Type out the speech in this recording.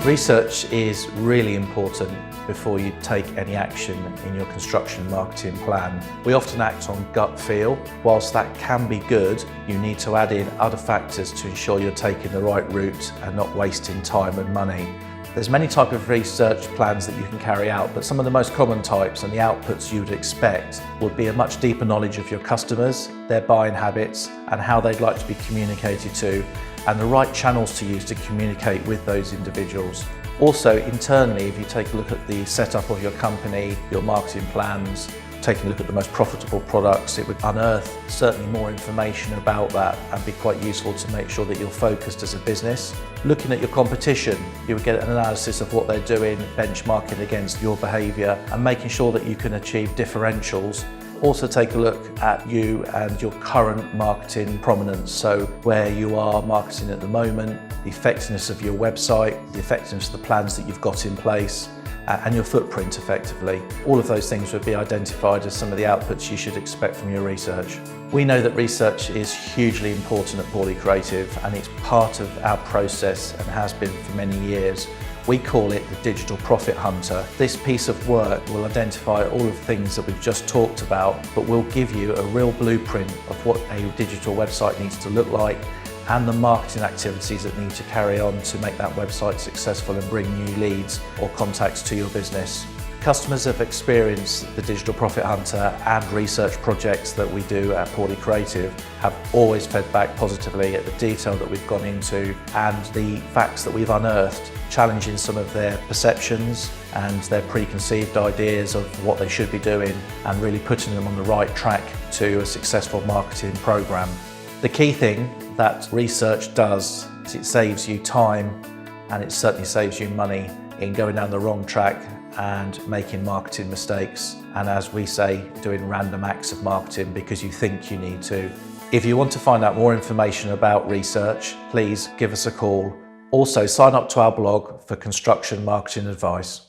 Research is really important before you take any action in your construction marketing plan. We often act on gut feel. Whilst that can be good, you need to add in other factors to ensure you're taking the right route and not wasting time and money. There's many types of research plans that you can carry out, but some of the most common types and the outputs you would expect would be a much deeper knowledge of your customers, their buying habits and how they'd like to be communicated to, and the right channels to use to communicate with those individuals. Also, internally, if you take a look at the setup of your company, your marketing plans, taking a look at the most profitable products, it would unearth certainly more information about that and be quite useful to make sure that you're focused as a business. Looking at your competition, you would get an analysis of what they're doing, benchmarking against your behaviour and making sure that you can achieve differentials. Also take a look at you and your current marketing prominence, so where you are marketing at the moment, the effectiveness of your website, the effectiveness of the plans that you've got in place, and your footprint effectively. All of those things would be identified as some of the outputs you should expect from your research. We know that research is hugely important at Pauly Creative and it's part of our process and has been for many years. We call it the Digital Profit Hunter. This piece of work will identify all of the things that we've just talked about, but will give you a real blueprint of what a digital website needs to look like and the marketing activities that need to carry on to make that website successful and bring new leads or contacts to your business. Customers have experienced the Digital Profit Hunter and research projects that we do at Pauly Creative have always fed back positively at the detail that we've gone into and the facts that we've unearthed, challenging some of their perceptions and their preconceived ideas of what they should be doing and really putting them on the right track to a successful marketing program. The key thing that research does is it saves you time and it certainly saves you money in going down the wrong track and making marketing mistakes and, as we say, doing random acts of marketing because you think you need to. If you want to find out more information about research, please give us a call. Also, sign up to our blog for construction marketing advice.